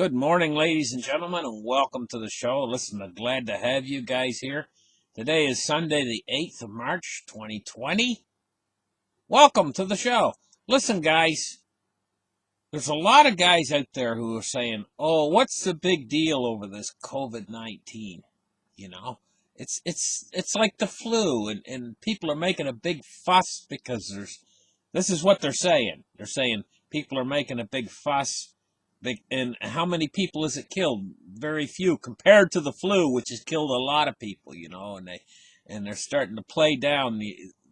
Good morning, ladies and gentlemen, and welcome to the show. Listen, I'm glad to have you guys here. Today is Sunday, the 8th of March, 2020. Welcome to the show. Listen, guys, there's a lot of guys out there who are saying, oh, what's the big deal over this COVID-19? You know, it's like the flu, and people are making a big fuss because this is what they're saying. They're saying people are making a big fuss. And how many people has it killed? Very few compared to the flu, which has killed a lot of people, and they're starting to play down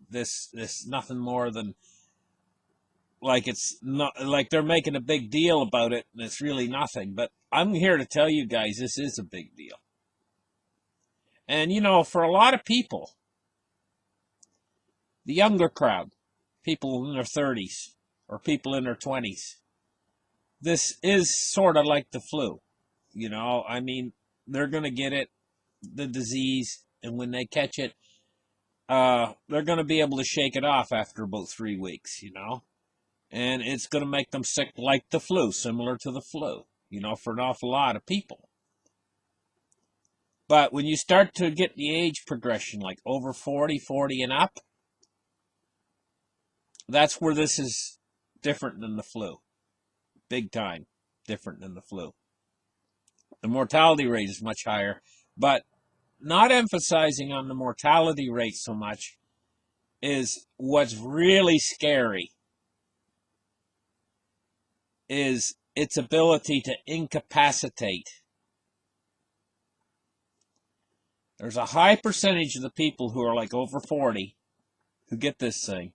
this nothing more than like it's not like they're making a big deal about it, and it's really nothing. But I'm here to tell you guys this is a big deal. And for a lot of people, the younger crowd, people in their 30s or people in their 20s, this is sort of like the flu. I mean, they're going to get it, the disease, and when they catch it, they're going to be able to shake it off after about 3 weeks, and it's going to make them sick like the flu, similar to the flu, for an awful lot of people. But when you start to get the age progression, like over 40 and up, that's where this is different than the flu. Big time different than the flu. The mortality rate is much higher, but not emphasizing on the mortality rate so much is what's really scary is its ability to incapacitate. There's a high percentage of the people who are like over 40 who get this thing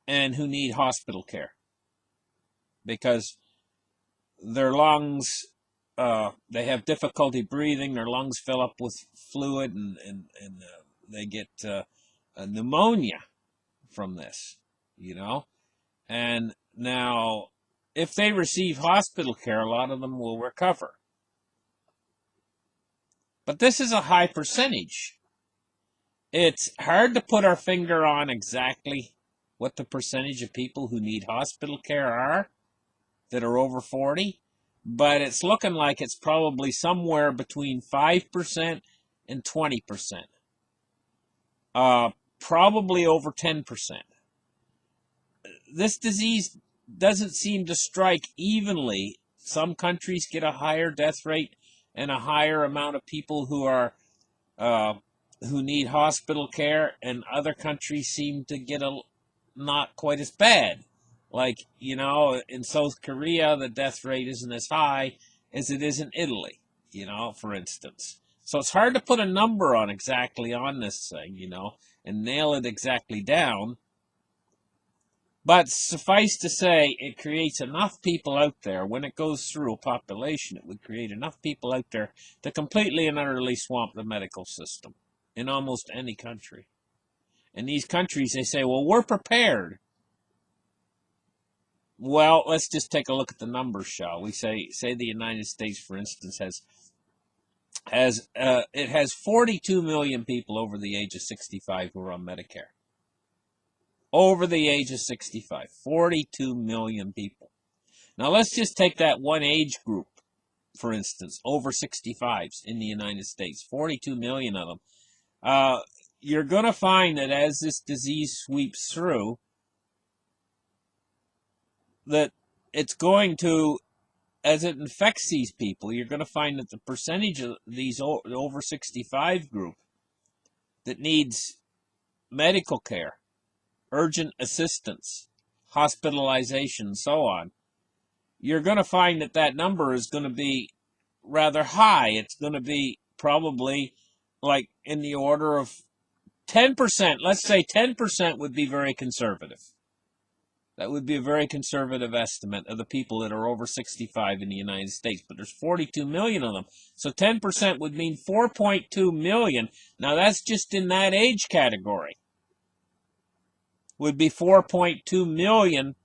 and who need hospital care because their lungs, they have difficulty breathing, their lungs fill up with fluid, and they get a pneumonia from this, And now, if they receive hospital care, a lot of them will recover. But this is a high percentage. It's hard to put our finger on exactly what the percentage of people who need hospital care are that are over 40, but it's looking like it's probably somewhere between 5% and 20%. Probably over 10%. This disease doesn't seem to strike evenly. Some countries get a higher death rate and a higher amount of people who are who need hospital care, and other countries seem to get not quite as bad. Like, in South Korea, the death rate isn't as high as it is in Italy, for instance. So it's hard to put a number on exactly on this thing, and nail it exactly down. But suffice to say, it creates enough people out there. When it goes through a population, it would create enough people out there to completely and utterly swamp the medical system in almost any country. In these countries, they say, well, we're prepared. Well, let's just take a look at the numbers, shall we? Say the United States, for instance, has 42 million people over the age of 65 who are on Medicare. Over the age of 65, 42 million people. Now let's just take that one age group, for instance, over 65s in the United States, 42 million of them. You're going to find that as this disease sweeps through, that it's going to, as it infects these people, you're going to find that the percentage of these over 65 group that needs medical care, urgent assistance, hospitalization, and so on, you're going to find that number is going to be rather high. It's going to be probably like in the order of 10%. Let's say 10% would be very conservative. That would be a very conservative estimate of the people that are over 65 in the United States. But there's 42 million of them. So 10% would mean 4.2 million. Now that's just in that age category. Would be 4.2 million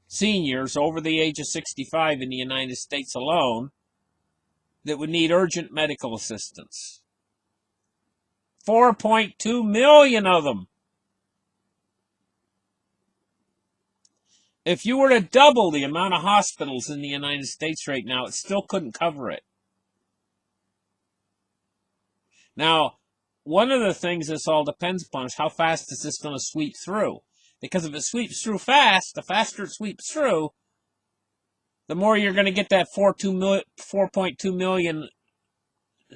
seniors over the age of 65 in the United States alone that would need urgent medical assistance. 4.2 million of them. If you were to double the amount of hospitals in the United States right now, it still couldn't cover it. Now, one of the things this all depends upon is how fast is this going to sweep through. Because if it sweeps through fast, the faster it sweeps through, the more you're going to get that 4.2 million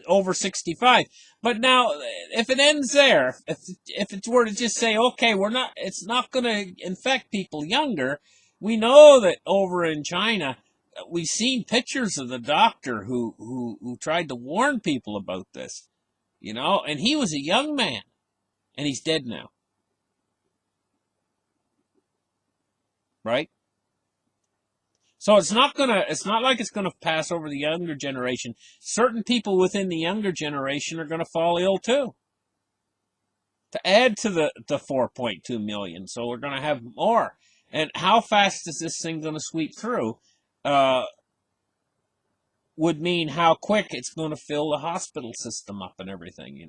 over 65. But now, if it ends there, if it were to just say, okay, it's not going to infect people younger, we know that over in China, we've seen pictures of the doctor who tried to warn people about this, and he was a young man, and he's dead now, right? So it's not like it's gonna pass over the younger generation. Certain people within the younger generation are gonna fall ill too. To add to the 4.2 million, so we're gonna have more. And how fast is this thing gonna sweep through? Would mean how quick it's going to fill the hospital system up and everything,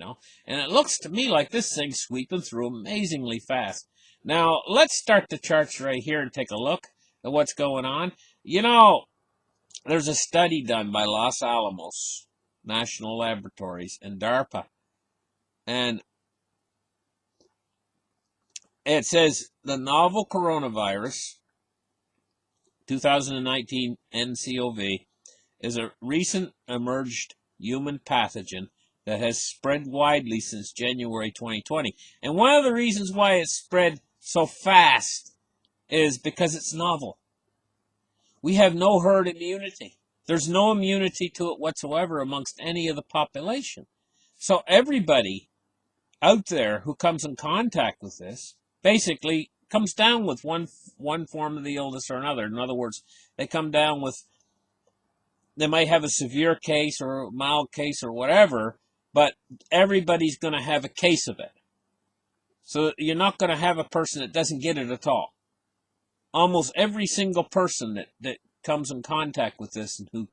And it looks to me like this thing's sweeping through amazingly fast. Now, let's start the charts right here and take a look at what's going on. There's a study done by Los Alamos National Laboratories and DARPA, and it says the novel coronavirus 2019 nCoV is a recent emerged human pathogen that has spread widely since January 2020. And one of the reasons why it's spread so fast is because it's novel. We have no herd immunity. There's no immunity to it whatsoever amongst any of the population. So everybody out there who comes in contact with this basically comes down with one form of the illness or another. In other words, they might have a severe case or a mild case or whatever, but everybody's going to have a case of it. So you're not going to have a person that doesn't get it at all. Almost every single person that comes in contact with this and who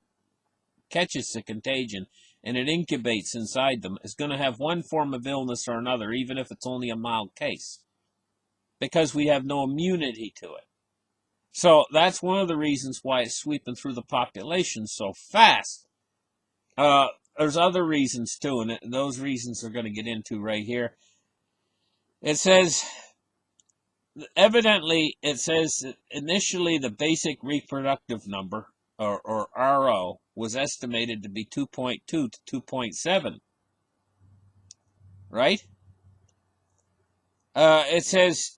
catches the contagion and it incubates inside them is going to have one form of illness or another, even if it's only a mild case, because we have no immunity to it. So that's one of the reasons why it's sweeping through the population so fast. There's other reasons too, and those reasons we're going to get into right here. It says, evidently, that initially the basic reproductive number, or RO, was estimated to be 2.2 to 2.7, right? It says,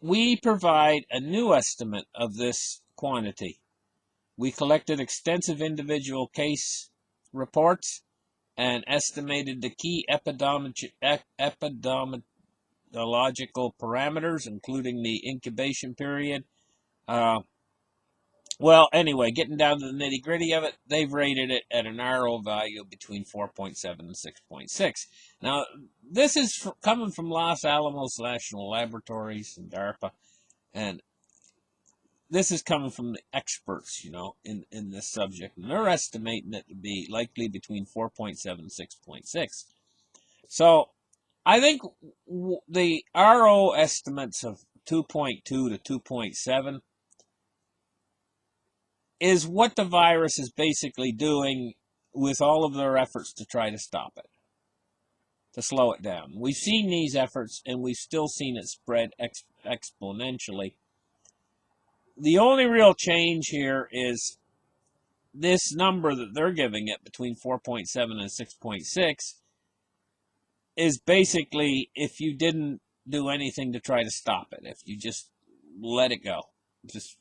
we provide a new estimate of this quantity. We collected extensive individual case reports and estimated the key epidemiological parameters, including the incubation period. Well, anyway, getting down to the nitty-gritty of it, they've rated it at an RO value between 4.7 and 6.6. Now, this is coming from Los Alamos National Laboratories and DARPA, and this is coming from the experts, in this subject, and they're estimating it to be likely between 4.7 and 6.6. So, I think the RO estimates of 2.2 to 2.7 is what the virus is basically doing with all of their efforts to try to stop it, to slow it down. We've seen these efforts, and we've still seen it spread exponentially. The only real change here is this number that they're giving it between 4.7 and 6.6 is basically if you didn't do anything to try to stop it, if you just let it go, just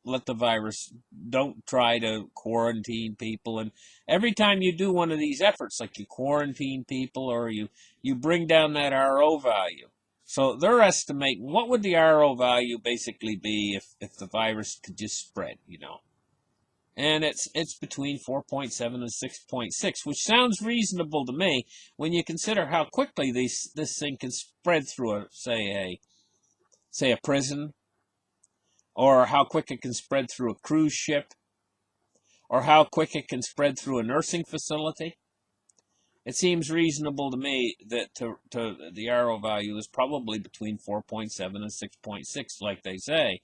let the virus, don't try to quarantine people. And every time you do one of these efforts, like you quarantine people or you bring down that RO value. So they're estimating, what would the RO value basically be if the virus could just spread, And it's between 4.7 and 6.6, which sounds reasonable to me when you consider how quickly this thing can spread through say a prison, or how quick it can spread through a cruise ship, or how quick it can spread through a nursing facility. It seems reasonable to me that the RO value is probably between 4.7 and 6.6, like they say.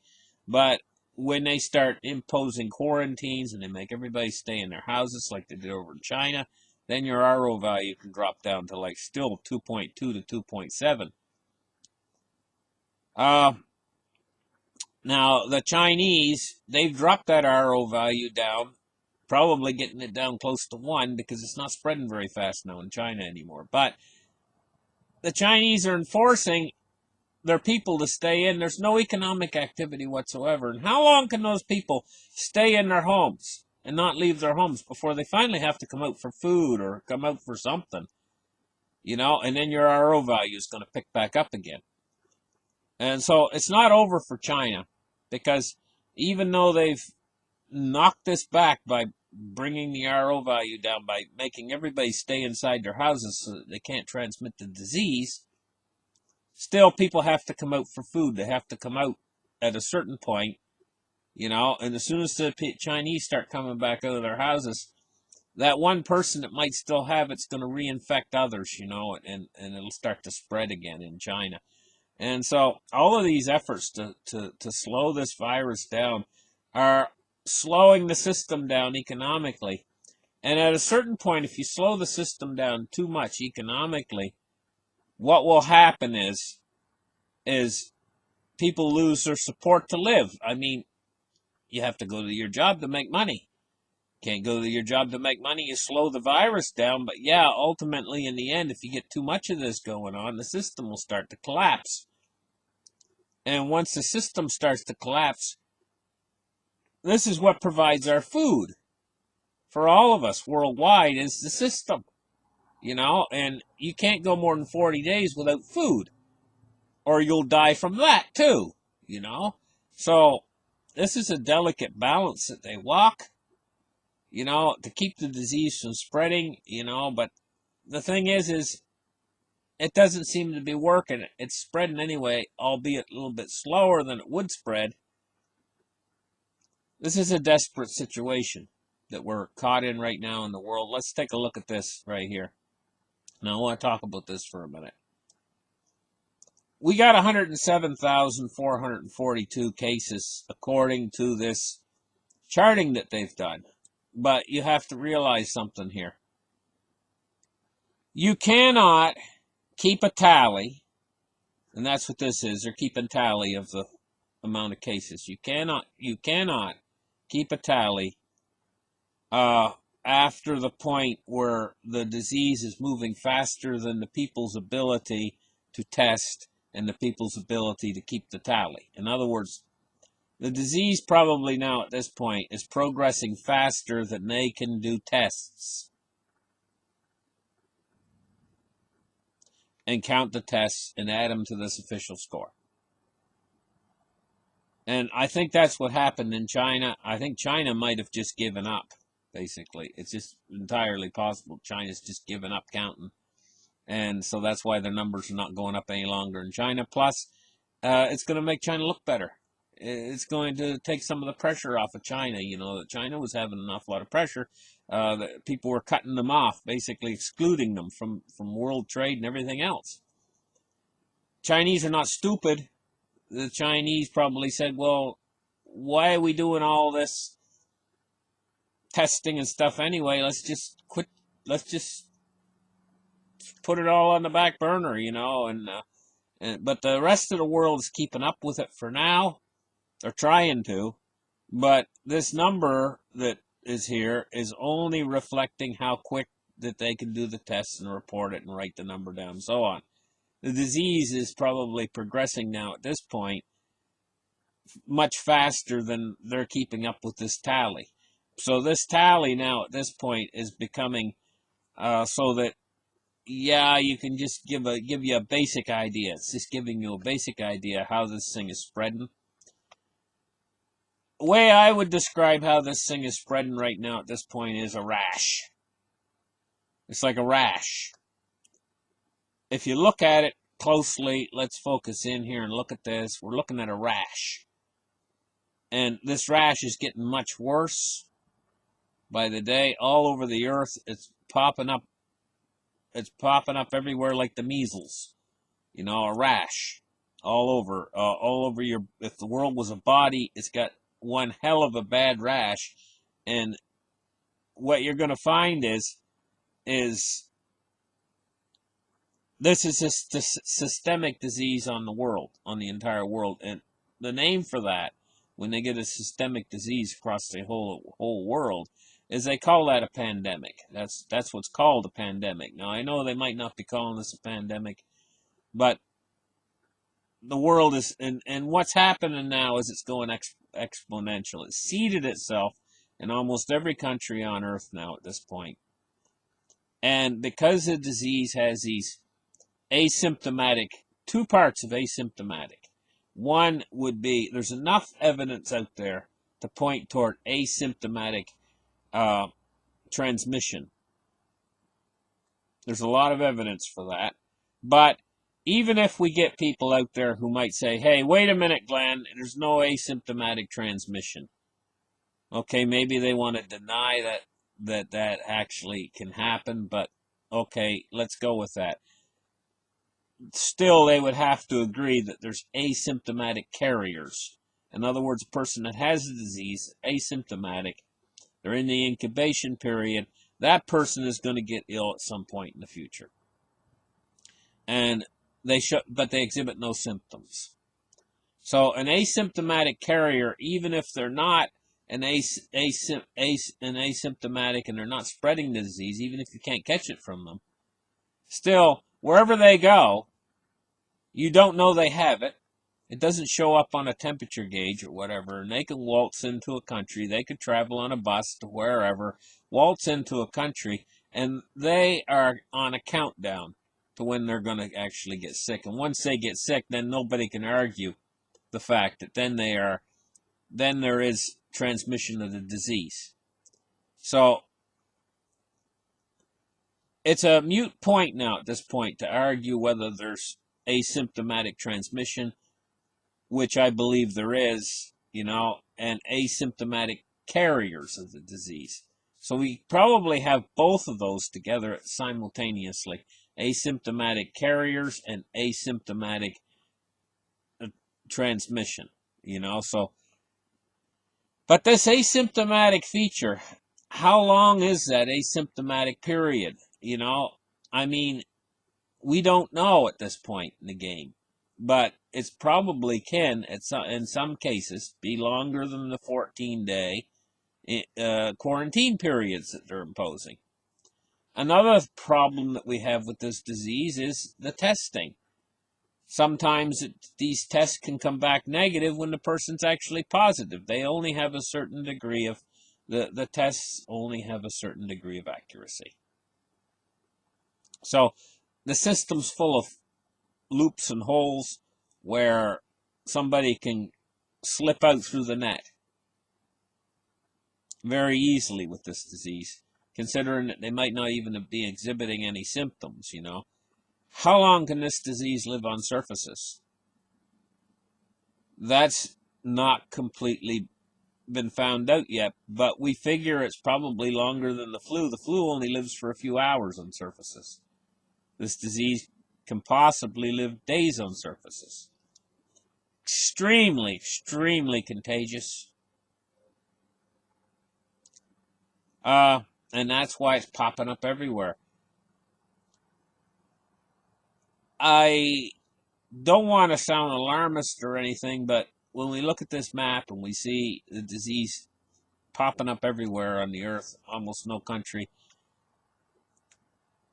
But when they start imposing quarantines and they make everybody stay in their houses like they did over in China, then your RO value can drop down to like still 2.2 to 2.7. Now, the Chinese, they've dropped that RO value down, probably getting it down close to 1 because it's not spreading very fast now in China anymore. But the Chinese are enforcing their people to stay in. There's no economic activity whatsoever. And how long can those people stay in their homes and not leave their homes before they finally have to come out for food or come out for something? And then your RO value is going to pick back up again. And so it's not over for China, because even though they've knocked this back by bringing the RO value down, by making everybody stay inside their houses so that they can't transmit the disease, still people have to come out for food. They have to come out at a certain point, and as soon as the Chinese start coming back out of their houses, that one person that might still have it's going to reinfect others, and it'll start to spread again in China. And so all of these efforts to slow this virus down are slowing the system down economically. And at a certain point, if you slow the system down too much economically, what will happen is people lose their support to live. I mean, you have to go to your job to make money. Can't go to your job to make money, you slow the virus down. But yeah, ultimately, in the end, if you get too much of this going on, the system will start to collapse. And once the system starts to collapse, this is what provides our food for all of us worldwide, is the system, and you can't go more than 40 days without food, or you'll die from that too, So this is a delicate balance that they walk, to keep the disease from spreading, but the thing is it doesn't seem to be working. It's spreading anyway, albeit a little bit slower than it would spread. This is a desperate situation that we're caught in right now in the world. Let's take a look at this right here. Now, I want to talk about this for a minute. We got 107,442 cases according to this charting that they've done. But you have to realize something here. You cannot keep a tally, and that's what this is. They're keeping tally of the amount of cases. You cannot keep a tally after the point where the disease is moving faster than the people's ability to test and the people's ability to keep the tally. In other words, the disease probably now at this point is progressing faster than they can do tests and count the tests and add them to this official score. And I think that's what happened in China. I think China might have just given up, basically. It's just entirely possible China's just given up counting. And so that's why their numbers are not going up any longer in China. Plus, it's going to make China look better. It's going to take some of the pressure off of China. That China was having an awful lot of pressure. That people were cutting them off, basically excluding them from world trade and everything else. Chinese are not stupid. The Chinese probably said, well, why are we doing all this testing and stuff anyway? Let's just quit. Let's just put it all on the back burner, but the rest of the world is keeping up with it for now. They're trying to, but this number that is here is only reflecting how quick that they can do the tests and report it and write the number down and so on. The disease is probably progressing now at this point much faster than they're keeping up with this tally. So this tally now at this point is becoming so that, yeah, you can just give you a basic idea. It's just giving you a basic idea how this thing is spreading. The way I would describe how this thing is spreading right now at this point is a rash. It's like a rash. If you look at it closely, let's focus in here and look at this. We're looking at a rash. And this rash is getting much worse by the day. All over the earth, it's popping up. It's popping up everywhere like the measles. A rash all over your. If the world was a body, it's got one hell of a bad rash. And what you're going to find is this is a systemic disease on the world, on the entire world. And the name for that, when they get a systemic disease across the whole world, is they call that a pandemic. That's what's called a pandemic. Now, I know they might not be calling this a pandemic, but the world is, and what's happening now is it's going exponential. It's seeded itself in almost every country on earth now at this point. And because the disease has these asymptomatic, two parts of asymptomatic. One would be, there's enough evidence out there to point toward asymptomatic transmission. There's a lot of evidence for that. But even if we get people out there who might say, hey, wait a minute, Glenn, there's no asymptomatic transmission. Okay, maybe they want to deny that actually can happen, but okay, let's go with that. Still, they would have to agree that there's asymptomatic carriers. In other words, a person that has the disease, asymptomatic, they're in the incubation period, that person is going to get ill at some point in the future. And but they exhibit no symptoms. So an asymptomatic carrier, even if they're not an asymptomatic and they're not spreading the disease, even if you can't catch it from them, still, wherever they go, you don't know they have it. It doesn't show up on a temperature gauge or whatever, and they can waltz into a country. They could travel on a bus to wherever, waltz into a country, and they are on a countdown to when they're going to actually get sick. And once they get sick, then nobody can argue the fact that then there is transmission of the disease. So it's a moot point now at this point to argue whether there's asymptomatic transmission, which I believe there is, and asymptomatic carriers of the disease. So we probably have both of those together simultaneously, asymptomatic carriers and asymptomatic transmission, so. But this asymptomatic feature, how long is that asymptomatic period? I mean, we don't know at this point in the game, but it probably can, in some cases, be longer than the 14-day quarantine periods that they're imposing. Another problem that we have with this disease is the testing. Sometimes these tests can come back negative when the person's actually positive. They only have a certain degree of, the tests only have a certain degree of accuracy. So the system's full of loops and holes where somebody can slip out through the net very easily with this disease, considering that they might not even be exhibiting any symptoms, How long can this disease live on surfaces? That's not completely been found out yet, but we figure it's probably longer than the flu. The flu only lives for a few hours on surfaces. This disease can possibly live days on surfaces. Extremely, extremely contagious. And that's why it's popping up everywhere. I don't want to sound alarmist or anything, but when we look at this map and we see the disease popping up everywhere on the earth, almost no country,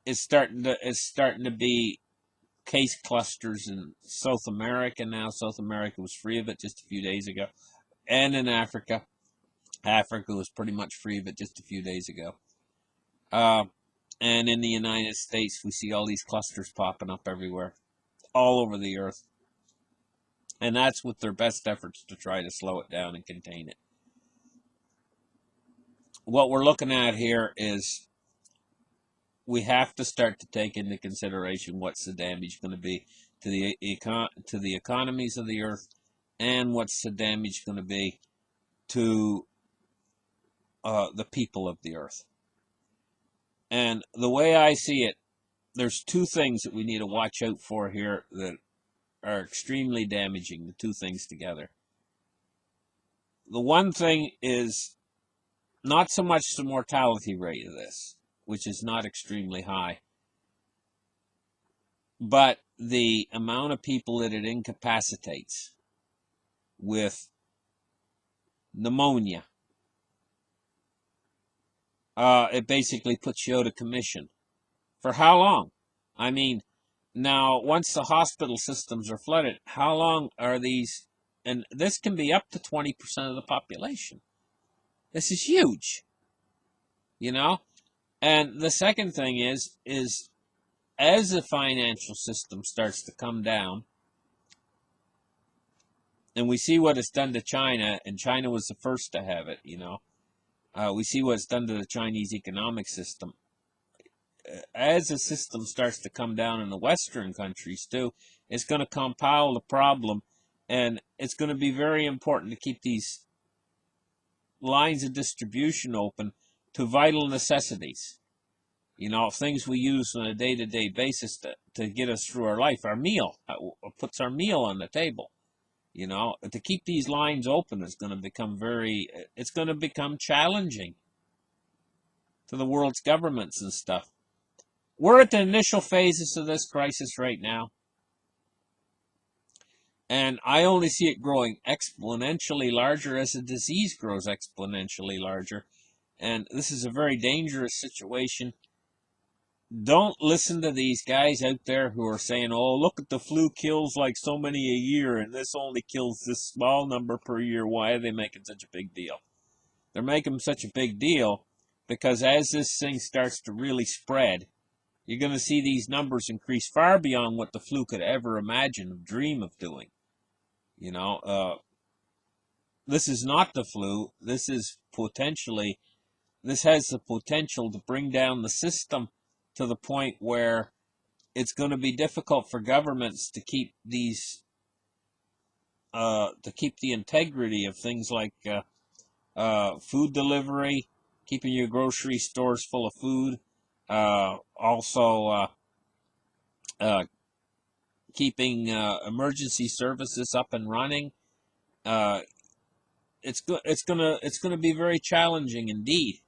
it's starting to be case clusters in South America now. South America was free of it just a few days ago. And in Africa. Africa was pretty much free of it just a few days ago. And in the United States, we see all these clusters popping up everywhere, all over the earth. And that's with their best efforts to try to slow it down and contain it. What we're looking at here is we have to start to take into consideration what's the damage going to be to the economies of the earth, and what's the damage going to be to the people of the earth. And the way I see it, there's two things that we need to watch out for here that are extremely damaging, the two things together. the one thing is not so much the mortality rate of this, which is not extremely high, but the amount of people that it incapacitates with pneumonia. It basically puts you out of commission. For how long? I mean, now, once the hospital systems are flooded, how long are these? And this can be up to 20% of the population. This is huge, you know? And the second thing is as the financial system starts to come down, and we see what it's done to China, and China was the first to have it, we see what it's done to the Chinese economic system. As the system starts to come down in the Western countries too, it's going to compound the problem, and it's going to be very important to keep these lines of distribution open to vital necessities. Things we use on a day-to-day basis to get us through our life. Our meal puts our meal on the table. To keep these lines open is going to become it's going to become challenging to the world's governments and stuff. We're at the initial phases of this crisis right now, and I only see it growing exponentially larger as the disease grows exponentially larger, and this is a very dangerous situation. Don't listen to these guys out there who are saying, oh, look at the flu kills like so many a year, and this only kills this small number per year. Why are they making such a big deal? They're making such a big deal because as this thing starts to really spread, you're going to see these numbers increase far beyond what the flu could ever imagine or dream of doing. This is not the flu. This has the potential to bring down the system to the point where it's going to be difficult for governments to keep the integrity of things like food delivery, keeping your grocery stores full of food, also keeping emergency services up and running. It's gonna be very challenging indeed.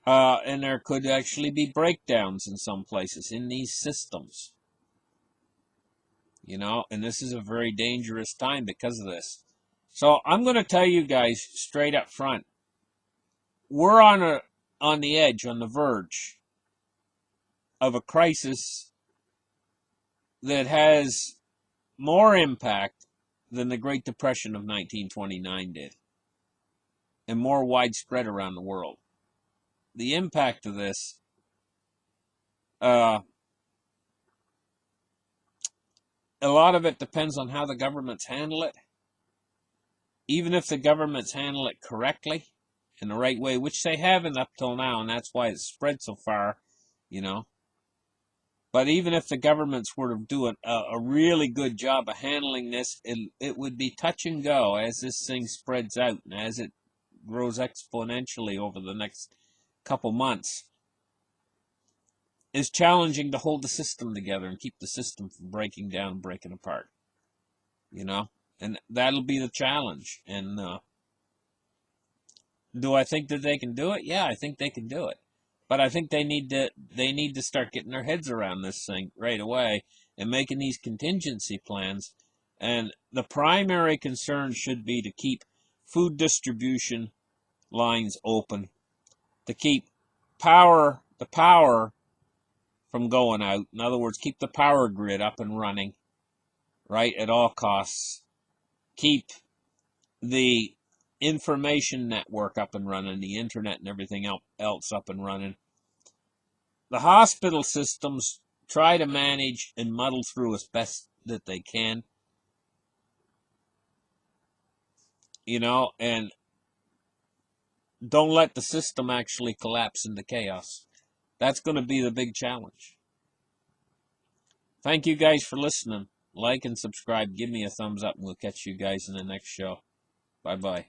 And there could actually be breakdowns in some places in these systems. And this is a very dangerous time because of this. So I'm going to tell you guys straight up front, we're on the edge, on the verge of a crisis that has more impact than the Great Depression of 1929 did, and more widespread around the world. The impact of this, a lot of it depends on how the governments handle it. Even if the governments handle it correctly, in the right way, which they haven't up till now, and that's why it's spread so far, But even if the governments were to do a really good job of handling this, it would be touch and go as this thing spreads out and as it grows exponentially over the next couple months. It's challenging to hold the system together and keep the system from breaking down and breaking apart. And that'll be the challenge. And do I think that they can do it? Yeah, I think they can do it. But I think they need to start getting their heads around this thing right away and making these contingency plans. And the primary concern should be to keep food distribution lines open, to keep the power from going out. In other words, keep the power grid up and running, right, at all costs. Keep the information network up and running, the internet and everything else up and running. The hospital systems try to manage and muddle through as best that they can, and don't let the system actually collapse into chaos. That's going to be the big challenge. Thank you guys for listening. Like and subscribe. Give me a thumbs up, and we'll catch you guys in the next show. Bye-bye.